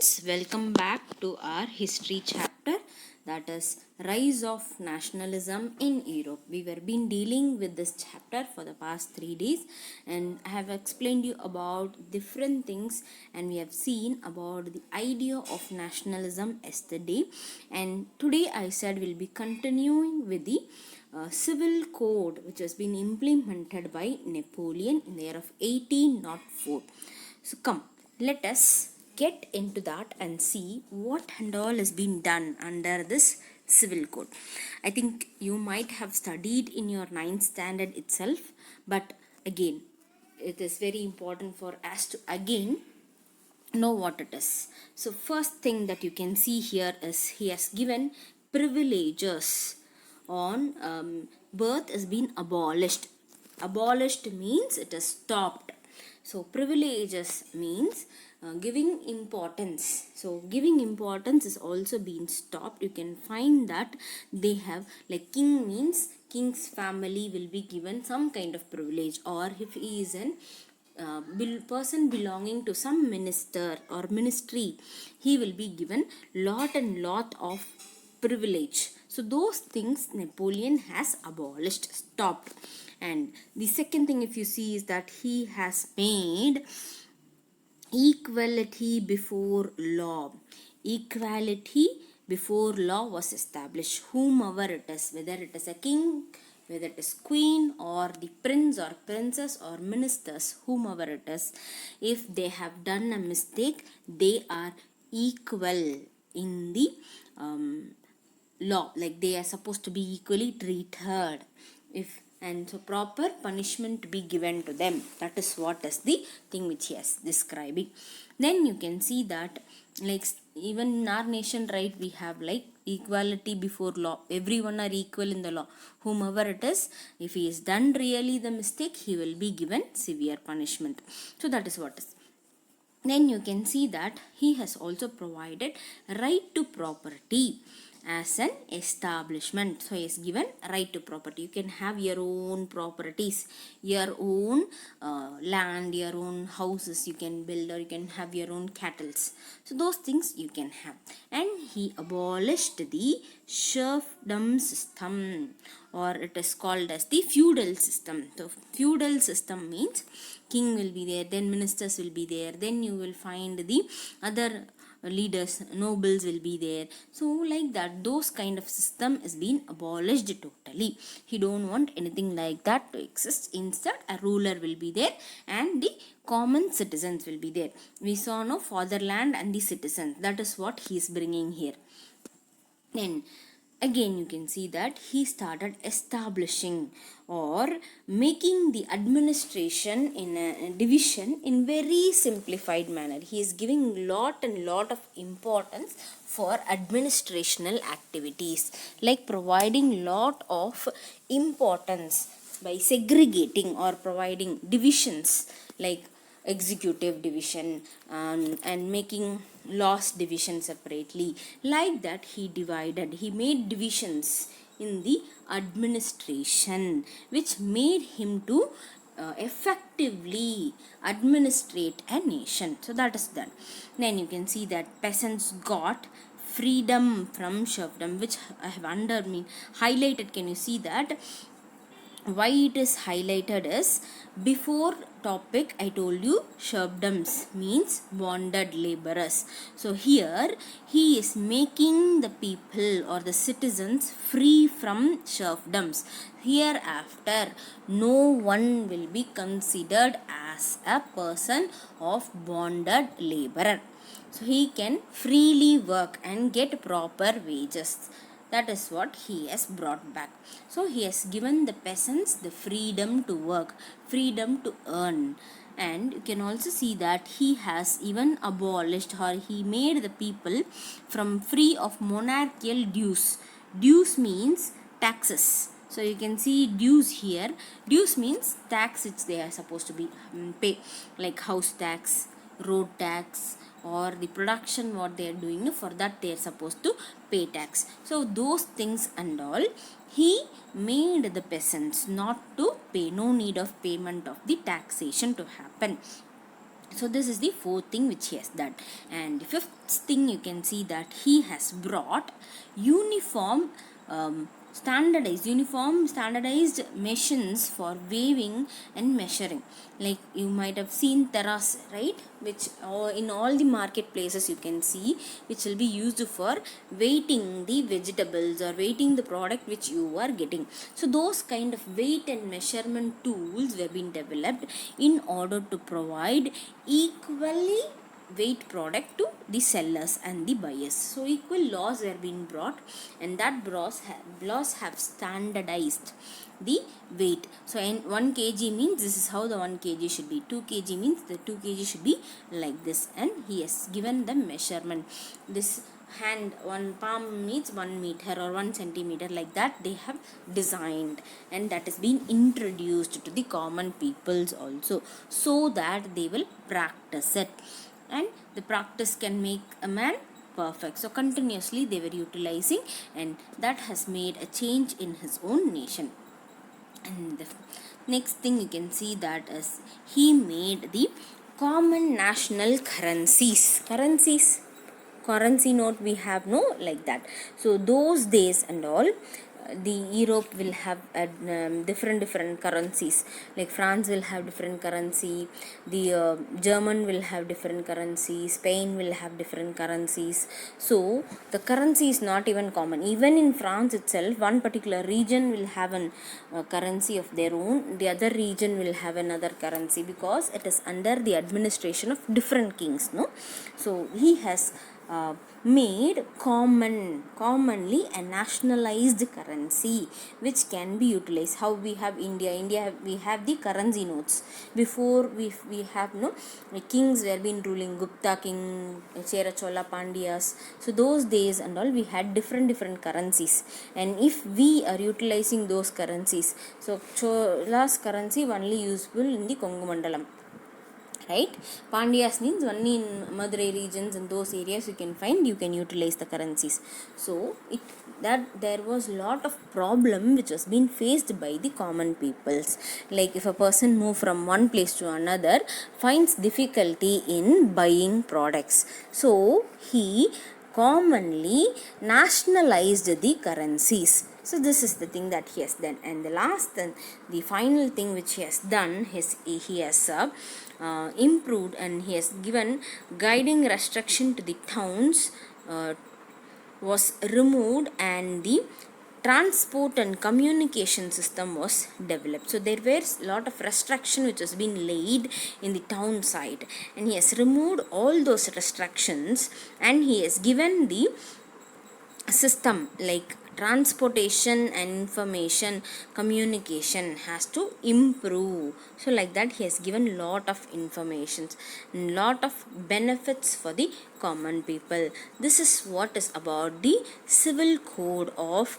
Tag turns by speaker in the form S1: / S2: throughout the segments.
S1: Welcome back to our history chapter, that is Rise of Nationalism in Europe. We were been dealing with this chapter for the past 3 days, and I have explained you about different things, and we have seen about the idea of nationalism yesterday, and today I said we'll be continuing with the civil code which has been implemented by Napoleon in the year of 1804. So come, let us get into that and see what and all has been done under this civil code. I think you might have studied in your 9th standard itself, but again, it is very important for us to again know what it is. So first thing that you can see here is he has given privileges on birth has been abolished. Abolished means it is stopped. So privileges means giving importance. So giving importance is also being stopped. You can find that they have, like king means king's family will be given some kind of privilege, or if he is an person belonging to some minister or ministry, he will be given lot and lot of privilege. So those things Napoleon has abolished, stopped. And the second thing, if you see, is that he has made equality before law. Equality before law was established. Whomever it is, whether it is a king, whether it is queen, or the prince or princess or ministers, whomever it is, if they have done a mistake, they are equal in the law. Like they are supposed to be equally treated. And so proper punishment to be given to them. That is what is the thing which he is describing. Then you can see that, like even in our nation, right, we have like equality before law. Everyone are equal in the law. Whomever it is, if he is done really the mistake, he will be given severe punishment. So that is what is. Then you can see that he has also provided right to property as an establishment. So he has given right to property. You can have your own properties, your own land, your own houses you can build, or you can have your own cattle. So those things you can have. And he abolished the serfdom system, or it is called as the feudal system. So feudal system means king will be there, then ministers will be there, then you will find the other leaders, nobles will be there. So like that, those kind of system is being abolished totally. He don't want anything like that to exist. Instead, a ruler will be there and the common citizens will be there. We saw no fatherland and the citizens. That is what he is bringing here. Then again you can see that he started establishing or making the administration in a division in very simplified manner. He is giving lot and lot of importance for administrational activities, like providing lot of importance by segregating or providing divisions, like executive division and making laws division separately. Like that he made divisions in the administration, which made him to effectively administrate a nation. So that is done. Then you can see that peasants got freedom from serfdom, which I have highlighted. Can you see that? Why it is highlighted is, before topic I told you serfdoms means bonded laborers. So here he is making the people or the citizens free from serfdoms. Hereafter no one will be considered as a person of bonded laborer. So he can freely work and get proper wages. That is what he has brought back. So he has given the peasants the freedom to work, freedom to earn. And you can also see that he has even abolished, or he made the people from free of monarchical dues. Dues means taxes. So you can see dues here. Dues means tax which they are supposed to be pay, like house tax, road tax, or the production what they are doing, for that they are supposed to pay tax. So those things and all he made the peasants not to pay, no need of payment of the taxation to happen. So this is the fourth thing which he has done. And the fifth thing, you can see that he has brought uniform standardized machines for weighing and measuring. Like you might have seen teras, right, which in all the marketplaces you can see, which will be used for weighting the vegetables or weighting the product which you are getting. So those kind of weight and measurement tools were being developed in order to provide equally weight product to the sellers and the buyers. So equal laws were being brought, and that laws have standardized the weight. So in 1 kg means this is how the 1 kg should be, 2 kg means the 2 kg should be like this, and he has given the measurement. This hand, one palm means 1 meter or 1 centimeter, like that they have designed, and that has been introduced to the common peoples also, so that they will practice it, and the practice can make a man perfect. So continuously they were utilizing, and that has made a change in his own nation. And the next thing you can see that is he made the common national currency note we have, no, like that. So those days and all, the Europe will have different currencies. Like France will have different currency, the German will have different currency, Spain will have different currencies. So the currency is not even common. Even in France itself, one particular region will have an currency of their own, the other region will have another currency, because it is under the administration of different kings, no. So he has made commonly a nationalized currency which can be utilized. How we have India, we have the currency notes. Before we have, no, the kings were been ruling, Gupta king, Chera, Chola, Pandyas. So those days and all, we had different currencies, and if we are utilizing those currencies, so Chola's currency only useful in the Kongu Mandalam, right? Pandyas means only in Madurai regions, and those areas you can utilize the currencies. So that there was lot of problem which was being faced by the common peoples. Like if a person move from one place to another, finds difficulty in buying products, so he commonly nationalized the currencies. So this is the thing that he has done. And the last and the final thing which he has done is he has improved, and he has given guiding restriction to the towns was removed, and the transport and communication system was developed. So there were a lot of restriction which has been laid in the town side, and he has removed all those restrictions, and he has given the system like transportation and information communication has to improve. So like that he has given lot of informations, lot of benefits for the common people. This is what is about the civil code of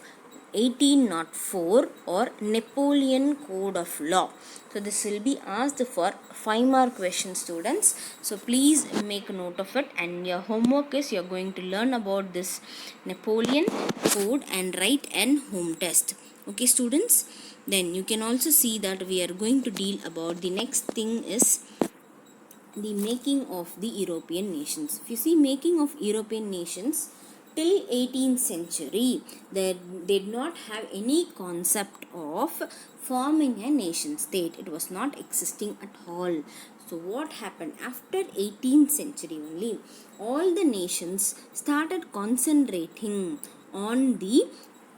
S1: 1804 or Napoleon Code of Law. So this will be asked for 5 mark questions, students. So please make a note of it, and your homework is you are going to learn about this Napoleon Code and write an home test. Okay, students. Then you can also see that we are going to deal about the next thing is the making of the European nations. If you see making of European nations, till 18th century, they did not have any concept of forming a nation state. It was not existing at all. So what happened after 18th century only, all the nations started concentrating on the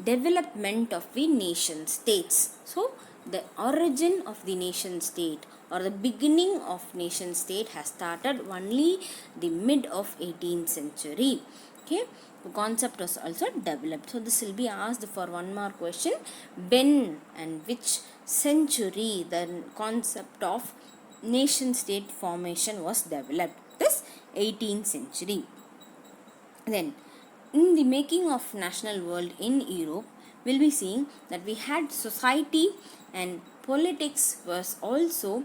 S1: development of the nation states. So the origin of the nation state or the beginning of nation state has started only the mid of 18th century. Okay, the concept was also developed. So this will be asked for 1 mark question. When and which century the concept of nation state formation was developed? This 18th century. Then in the making of national world in Europe, we'll be seeing that we had society and politics was also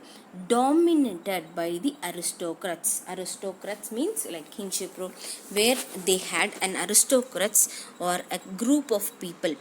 S1: dominated by the aristocrats. Aristocrats means like kingship rule, where they had an aristocrats or a group of people,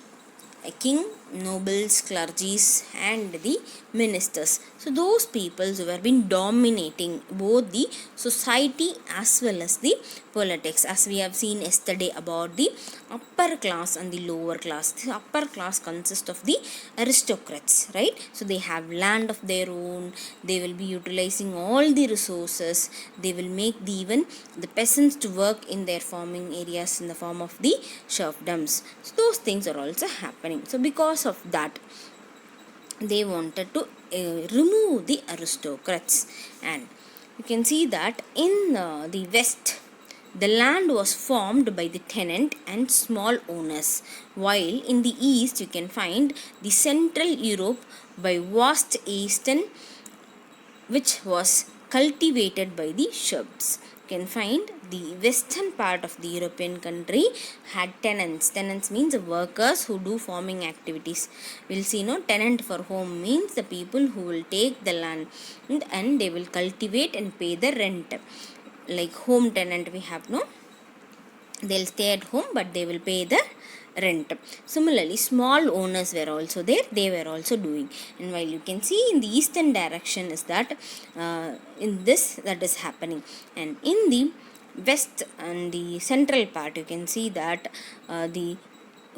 S1: a king nobles, clergies, and the ministers. So those peoples who have been dominating both the society as well as the politics, as we have seen yesterday about the upper class and the lower class. The upper class consists of the aristocrats, right? So they have land of their own, they will be utilizing all the resources, they will make even the peasants to work in their farming areas in the form of the serfdoms. So those things are also happening. So because of that, they wanted to remove the aristocrats. And you can see that in the west, the land was formed by the tenant and small owners, while in the east you can find the central Europe by vast eastern, which was cultivated by the shrubs. You can find the western part of the European country had tenants. Tenants means workers who do farming activities. We'll see, no, tenant for home means the people who will take the land and they will cultivate and pay the rent. Like home tenant we have, no, they'll stay at home but they will pay the rent. Similarly, small owners were also there, they were also doing. And while you can see in the eastern direction is that in this that is happening, and in the west and the central part you can see that the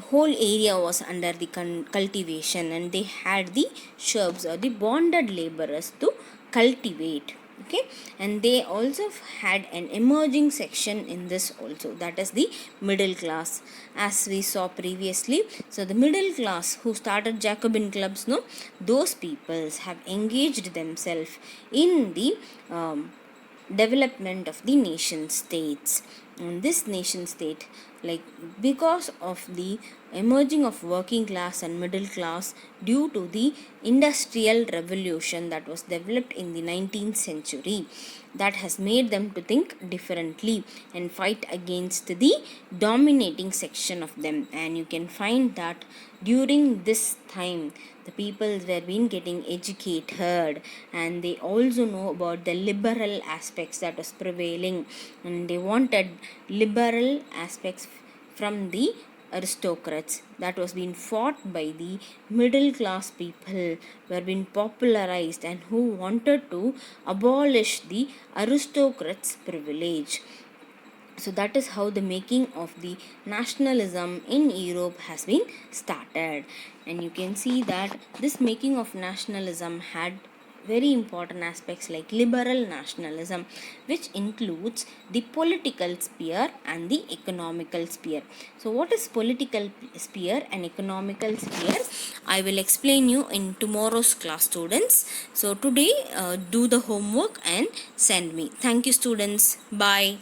S1: whole area was under the cultivation, and they had the shrubs or the bonded laborers to cultivate. Okay, and they also had an emerging section in this also, that is the middle class, as we saw previously. So the middle class who started Jacobin clubs, no, those peoples have engaged themselves in the development of the nation states. And this nation state, like, because of the emerging of working class and middle class due to the industrial revolution that was developed in the 19th century, that has made them to think differently and fight against the dominating section of them. And you can find that during this time the people were been getting educated, and they also know about the liberal aspects that was prevailing, and they wanted liberal aspects from the aristocrats that was being fought by the middle class people, were being popularized, and who wanted to abolish the aristocrats privilege. So that is how the making of the nationalism in Europe has been started. And you can see that this making of nationalism had very important aspects like liberal nationalism, which includes the political sphere and the economical sphere. So what is political sphere and economical sphere? I will explain you in tomorrow's class, students. So today do the homework and send me. Thank you, students. Bye.